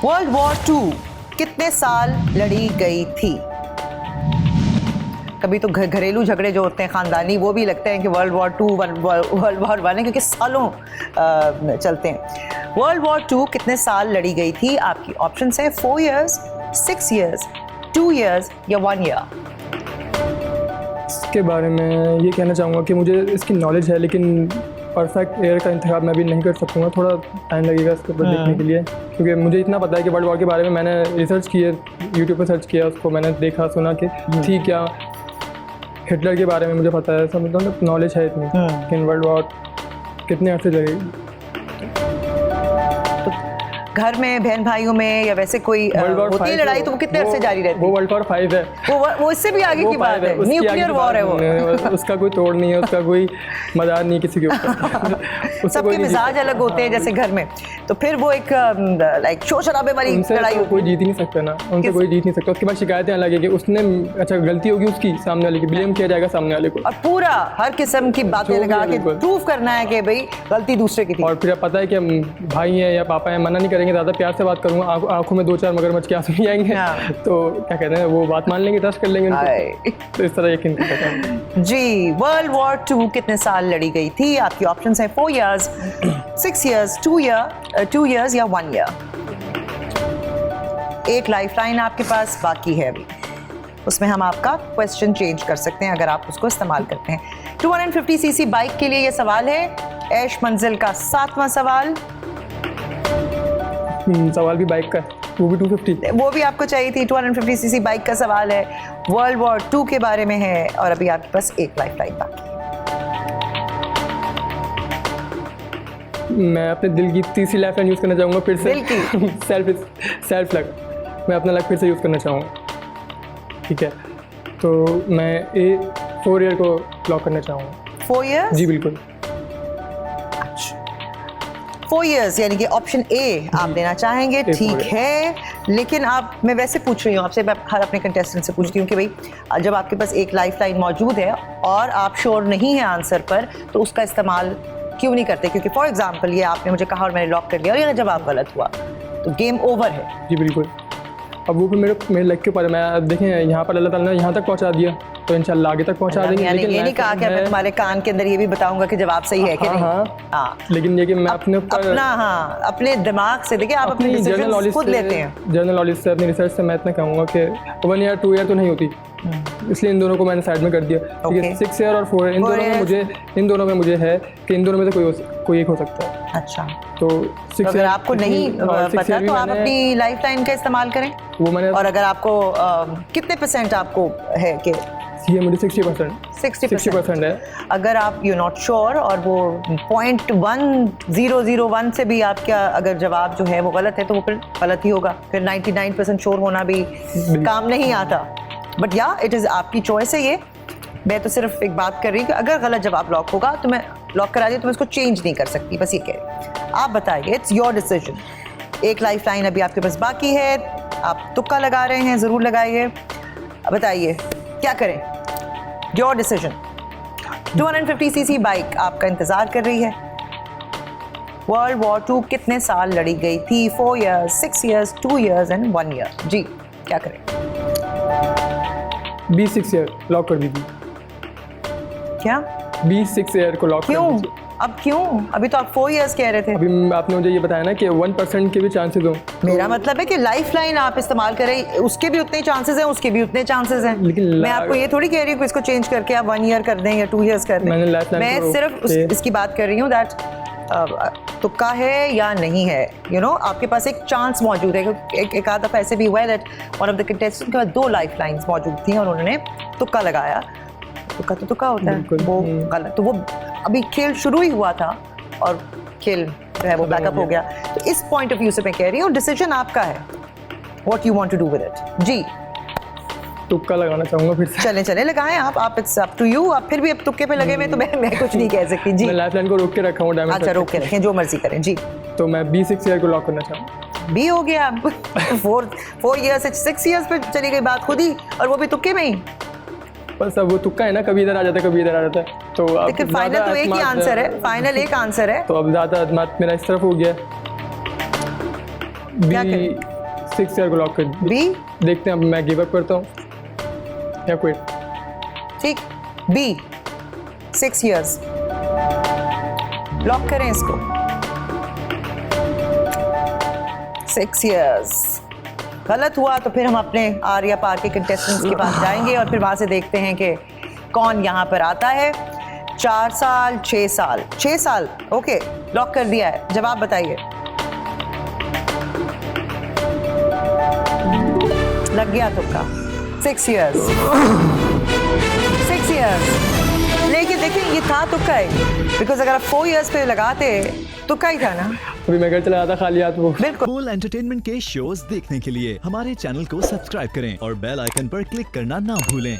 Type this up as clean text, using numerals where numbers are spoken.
World war 2 कितने साल लड़ी गई थी? कभी तो घरेलू झगड़े जो होते हैं खानदानी वो भी लगते हैं कि वर्ल्ड वॉर 2 वर्ल्ड वॉर 1 है, क्योंकि सालों चलते हैं। वर्ल्ड वॉर 2 कितने साल लड़ी गई थी? आपकी ऑप्शंस हैं 4 years, 6 years, 2 years या 1 year। इसके बारे में ये कहना चाहूँगा कि मुझे इसकी नॉलेज है, लेकिन परफेक्ट ईयर का इंतखाब मैं भी नहीं कर सकूँगा, थोड़ा टाइम लगेगा इसके ऊपर देखने के लिए, क्योंकि मुझे इतना पता है कि वर्ल्ड वॉर के बारे में मैंने रिसर्च की है, यूट्यूब पर सर्च किया, उसको मैंने देखा सुना कि थी क्या। हिटलर के बारे में मुझे पता है, सब मतलब नॉलेज है इतनी, लेकिन वर्ल्ड वॉर कितने अर्से लगेगी। घर में बहन भाइयों में या वैसे कोई होती है लड़ाई तो वो कितने अर्से जारी रहती है? वो वर्ल्ड वॉर 5 है, वो इससे भी आगे की बात है, न्यूक्लियर वॉर है वो। उसका कोई तोड़ नहीं है, उसका कोई मजाक नहीं किसी के ऊपर। सबके मिजाज अलग होते हैं जैसे घर में, तो फिर वो एक लाइक शोर शराबे वाली लड़ाई तो कोई जीत ही नहीं सकता ना, उनसे कोई जीत नहीं सकता। उसके बाद शिकायतें अलग है कि उसने अच्छा गलती होगी उसकी, सामने वाले की ब्लेम किया जाएगा सामने वाले को, और पूरा हर किस्म की बातें लगा के प्रूफ करना है कि भाई गलती दूसरे की थी। और फिर पता है कि भाई हैं या पापा हैं, मना नहीं करेंगे, ज़्यादा प्यार से बात करूँगा, आंखों में 2-4 मगरमच्छ के आंसू नहीं आएंगे, तो क्या कहते हैं वो बात मान लेंगे, ट्रस्ट कर लेंगे उनको। तो इस तरह यकीन करता हूं। जी, वर्ल्ड वॉर 2 कितने साल लड़ी गई थी? आपकी ऑप्शंस हैं 4 years, 6 years, 2 years या 1 year। एक लाइफलाइन आपके पास बाकी है अभी, उसमें हम आपका क्वेश्चन चेंज कर सकते हैं अगर आप उसको इस्तेमाल करते हैं। 250cc बाइक के लिए ये सवाल है, ऐश मंजिल का 7वां सवाल। सवाल भी बाइक का, वो भी 250, वो भी आपको चाहिए थी। 250cc बाइक का सवाल है, वर्ल्ड वॉर 2 के बारे में है, और अभी आपके पास एक लाइफलाइन बाकी। मैं अपने दिल की तीसरी लाइफलाइन यूज़ करना चाहूँगा फिर से। दिल की सेल्फ लक, मैं अपना लक फिर से यूज़ करना चाहूँगा। ठीक है, तो मैं 4 ईयर को लॉक करना चाहूँगा। 4 years? जी बिल्कुल। 4 years यानी कि ऑप्शन ए आप देना चाहेंगे, ठीक है। लेकिन आप, मैं वैसे पूछ रही हूँ आपसे, मैं हर अपने कंटेस्टेंट से पूछती हूँ कि भाई जब आपके पास एक लाइफलाइन मौजूद है और आप श्योर नहीं है आंसर पर, तो उसका इस्तेमाल क्यों नहीं करते? क्योंकि फॉर एग्जाम्पल ये आपने मुझे कहा और मैंने लॉक कर लिया और ये जवाब गलत हुआ तो गेम ओवर है। जी बिल्कुल। अब वो भी मेरे लक के ऊपर है। मैं देखें यहाँ पर अल्लाह ताला ने यहाँ तक पहुँचा दिया, तो इंशाल्लाह आगे तक पहुँचा देंगे। लेकिन ये नहीं कहा कि मैं तुम्हारे कान के अंदर ये भी बताऊंगा कि जवाब सही है कि नहीं। हाँ, लेकिन ये कि मैं अपने ऊपर अपने दिमाग से, देखिए आप अपनी डिसीजन खुद लेते हैं। जनरल नॉलेज से, अपनी रिसर्च से मैं इतना कहूँगा कि 1 year 2 year तो नहीं होती, इसलिए इन दोनों को मैंने साइड में कर दिया। ठीक है, 6 year और 4 year, इन दोनों में मुझे है कि इन दोनों में से कोई एक हो सकता है। अच्छा, तो अगर आपको नहीं पता तो आप अपनी लाइफलाइन का इस्तेमाल करें वो मैंने। और अगर आपको कितने % आपको है कि ये मुझे 60% है। अगर आप यू नॉट श्योर और वो 0.1001 से भी आपका अगर जवाब जो है वो गलत है तो वो फिर गलत ही होगा। फिर 99% श्योर होना भी काम नहीं आता। बट या इट इज़ आपकी चॉइस है ये। मैं तो सिर्फ एक बात कर रही हूँ कि अगर गलत जवाब लॉक होगा तो मैं लॉक करा दी, तो मैं इसको चेंज नहीं कर सकती, बस ये कह रही। आप बताइए, इट्स योर डिसीजन। एक लाइफलाइन अभी आपके पास बाकी है, आप तुक्का लगा रहे हैं, ज़रूर लगाइए। बताइए क्या करें, योर डिसीजन। 250cc बाइक आपका इंतज़ार कर रही है। वर्ल्ड वॉर 2 कितने साल लड़ी गई थी? 4 years, 6 years, 2 years and 1 year। जी, क्या करें? 6 year लॉक कर दीजिए। क्या 6 year को लॉक? क्यों? अब क्यों? अभी तो आप 4 years कह रहे थे। अभी आपने मुझे ये बताया ना कि 1% के भी चांसेस हो। मेरा मतलब है कि लाइफलाइन आप इस्तेमाल करें, उसके भी उतने चांसेस हैं, उसके भी उतने चांसेस हैं। लेकिन मैं आपको ये थोड़ी कह रही हूँ कि इसको चेंज करके आप 1 year कर दें या 2 years कर दें। मैं सिर्फ इसकी बात कर रही हूँ दैट तुक्का है या नहीं है। यू नो, आपके पास एक चांस मौजूद है। एक आध दफ़ा ऐसे भी हुआ है that one of the contestant के पास 2 लाइफलाइंस मौजूद थी और उन्होंने तुक्का लगाया। तुक्का तो तुक्का होता है, वो गलत। तो वो अभी खेल शुरू ही हुआ था और खेल जो है वो बैकअप हो गया। तो इस पॉइंट ऑफ व्यू से मैं कह रही हूँ डिसीजन आपका है, what you want to do with it. जी, तुक्का लगाना चाहूँगा फिर से। चले लगाएं आप, इट्स अप टू यू। आप फिर भी अब तुक्के पे लगे हुए तो मैं कुछ नहीं कह सकती। जी, मैं लाइफलाइन को रोक के रखा हूँ। अच्छा, रोक के रखें, जो मर्जी करें। जी, तो मैं 6 year को लॉक करना चाहूँगा। बी हो गया अब। 4 years से 6 years पे चली गई बात खुद ही, और वो भी तुक्के में ही। बस अब वो तुक्का है ना, कभी इधर आ जाता है कभी इधर आ जाता है। तो लेकिन फाइनल तो एक ही आंसर है, फाइनल एक आंसर है। तो अब ज़्यादा मेरा इस तरफ हो गया। 6 ईयर को लॉक कर दिया। बी देखते हैं अब मैं गिव अप करता हूँ या क्विट। ठीक, बी 6 years लॉक करें इसको। 6 years गलत हुआ तो फिर हम अपने आर या पार के कंटेस्टेंट्स के पास जाएंगे और फिर वहां से देखते हैं कि कौन यहाँ पर आता है। 4 साल 6 साल 6 साल ओके, लॉक कर दिया है। जवाब बताइए। लग गया तुक्का। 6 years 6 years, लेकिन देखिए ये था तुक्का ही, बिकॉज अगर आप 4 years पे लगाते तुक्का ही था ना। अभी मैं घर चला जाता खाली हाथ वो। बिल्कुल। फुल एंटरटेनमेंट के शोज देखने के लिए हमारे चैनल को सब्सक्राइब करें और बेल आइकन पर क्लिक करना ना भूलें।